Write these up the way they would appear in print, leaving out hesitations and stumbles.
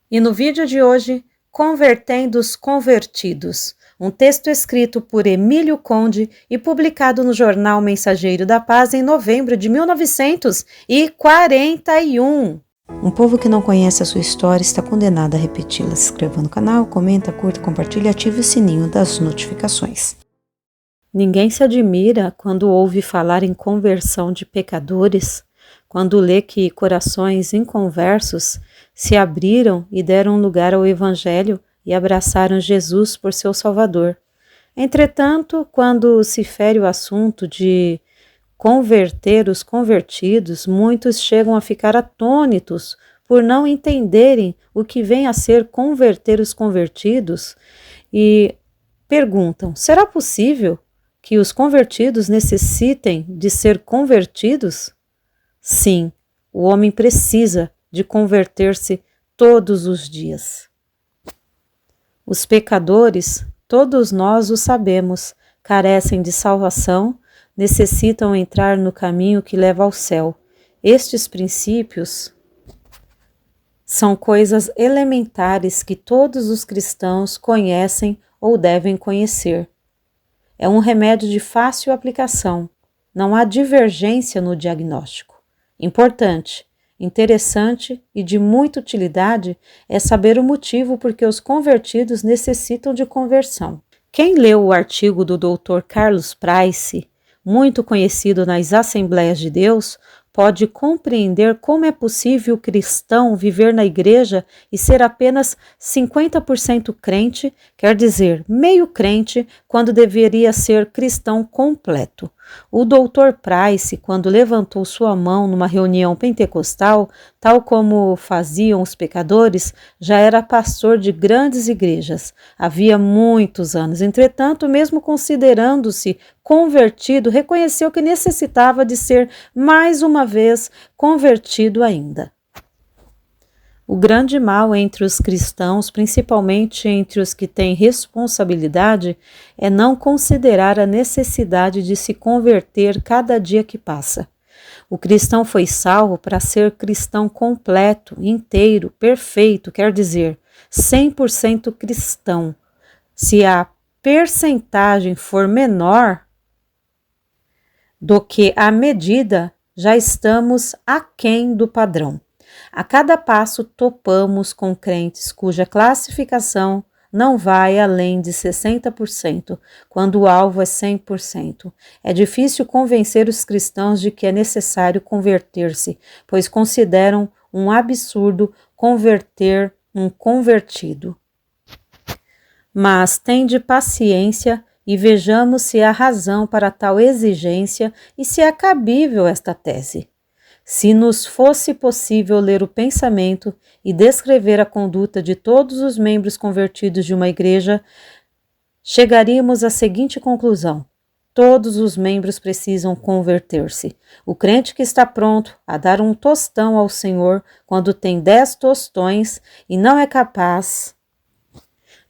E no vídeo de hoje, Convertendo os Convertidos, um texto escrito por Emílio Conde e publicado no jornal Mensageiro da Paz em novembro de 1941. Um povo que não conhece a sua história está condenado a repeti-la. Se inscreva no canal, comenta, curta, compartilha e ative o sininho das notificações. Ninguém se admira quando ouve falar em conversão de pecadores, quando lê que corações inconversos se abriram e deram lugar ao Evangelho e abraçaram Jesus por seu Salvador. Entretanto, quando se fere o assunto de converter os convertidos, muitos chegam a ficar atônitos por não entenderem o que vem a ser converter os convertidos e perguntam: será possível que os convertidos necessitem de ser convertidos? Sim, o homem precisa de converter-se todos os dias. Os pecadores, todos nós o sabemos, carecem de salvação, necessitam entrar no caminho que leva ao céu. Estes princípios são coisas elementares que todos os cristãos conhecem ou devem conhecer. É um remédio de fácil aplicação, não há divergência no diagnóstico. Importante, interessante e de muita utilidade é saber o motivo por que os convertidos necessitam de conversão. Quem leu o artigo do Dr. Carlos Price, muito conhecido nas Assembleias de Deus, pode compreender como é possível o cristão viver na igreja e ser apenas 50% crente, quer dizer, meio crente, quando deveria ser cristão completo. O Dr. Price, quando levantou sua mão numa reunião pentecostal, tal como faziam os pecadores, já era pastor de grandes igrejas. Havia muitos anos. Entretanto, mesmo considerando-se convertido, reconheceu que necessitava de ser mais uma vez convertido ainda. O grande mal entre os cristãos, principalmente entre os que têm responsabilidade, é não considerar a necessidade de se converter cada dia que passa. O cristão foi salvo para ser cristão completo, inteiro, perfeito, quer dizer, 100% cristão. Se a percentagem for menor do que a medida, já estamos aquém do padrão. A cada passo topamos com crentes cuja classificação não vai além de 60%, quando o alvo é 100%. É difícil convencer os cristãos de que é necessário converter-se, pois consideram um absurdo converter um convertido. Mas tende paciência e vejamos se há razão para tal exigência e se é cabível esta tese. Se nos fosse possível ler o pensamento e descrever a conduta de todos os membros convertidos de uma igreja, chegaríamos à seguinte conclusão: todos os membros precisam converter-se. O crente que está pronto a dar um tostão ao Senhor quando tem 10 tostões e não é capaz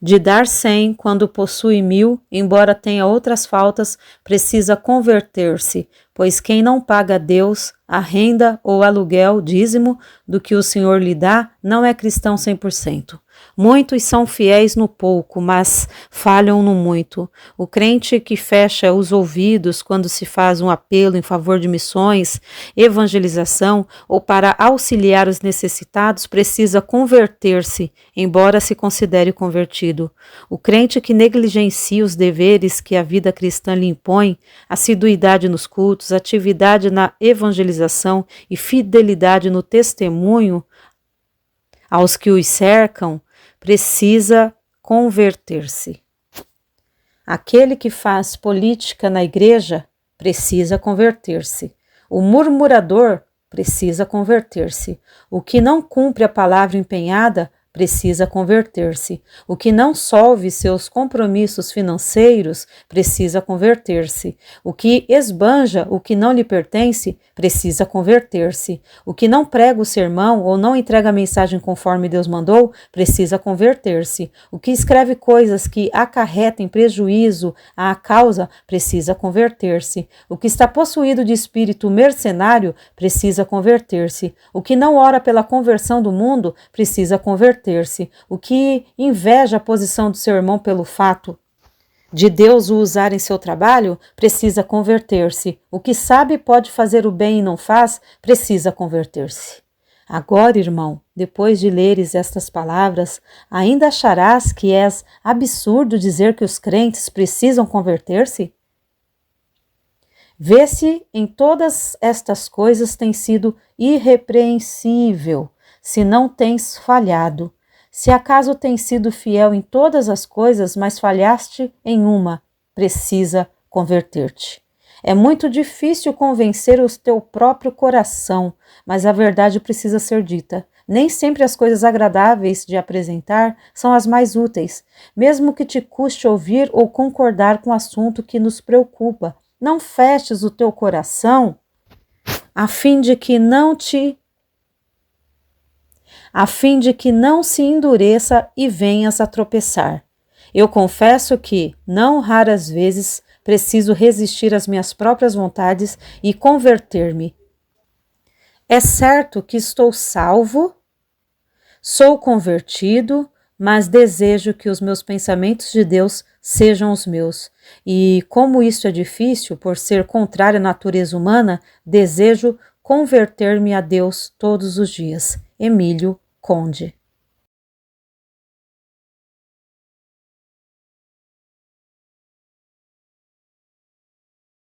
de dar 100 quando possui 1000, embora tenha outras faltas, precisa converter-se, pois quem não paga a Deus a renda ou aluguel, dízimo, do que o Senhor lhe dá, não é cristão 100%. Muitos são fiéis no pouco, mas falham no muito. O crente que fecha os ouvidos quando se faz um apelo em favor de missões, evangelização ou para auxiliar os necessitados precisa converter-se, embora se considere convertido. O crente que negligencia os deveres que a vida cristã lhe impõe, assiduidade nos cultos, atividade na evangelização e fidelidade no testemunho aos que os cercam, precisa converter-se. Aquele que faz política na igreja precisa converter-se. O murmurador precisa converter-se. O que não cumpre a palavra empenhada precisa converter-se. O que não solve seus compromissos financeiros precisa converter-se. O que esbanja o que não lhe pertence precisa converter-se. O que não prega o sermão ou não entrega a mensagem conforme Deus mandou precisa converter-se. O que escreve coisas que acarretem prejuízo à causa precisa converter-se. O que está possuído de espírito mercenário precisa converter-se. O que não ora pela conversão do mundo precisa converter-se. converter-se. O que inveja a posição do seu irmão pelo fato de Deus o usar em seu trabalho, precisa converter-se. O que sabe pode fazer o bem e não faz, precisa converter-se. Agora, irmão, depois de leres estas palavras, ainda acharás que és absurdo dizer que os crentes precisam converter-se? Vê-se em todas estas coisas tem sido irrepreensível, se não tens falhado. Se acaso tens sido fiel em todas as coisas, mas falhaste em uma, precisa converter-te. É muito difícil convencer o teu próprio coração, mas a verdade precisa ser dita. Nem sempre as coisas agradáveis de apresentar são as mais úteis, mesmo que te custe ouvir ou concordar com o assunto que nos preocupa. Não feches o teu coração a fim de que não se endureça e venhas a tropeçar. Eu confesso que, não raras vezes, preciso resistir às minhas próprias vontades e converter-me. É certo que estou salvo, sou convertido, mas desejo que os meus pensamentos de Deus sejam os meus. E como isso é difícil, por ser contrário à natureza humana, desejo converter-me a Deus todos os dias. Emílio Conde.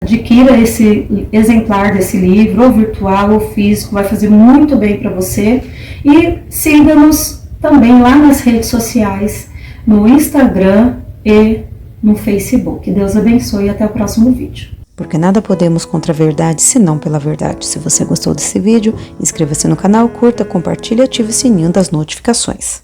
Adquira esse exemplar desse livro, ou virtual ou físico, vai fazer muito bem para você. E siga-nos também lá nas redes sociais, no Instagram e no Facebook. Deus abençoe e até o próximo vídeo. Porque nada podemos contra a verdade, senão pela verdade. Se você gostou desse vídeo, inscreva-se no canal, curta, compartilhe e ative o sininho das notificações.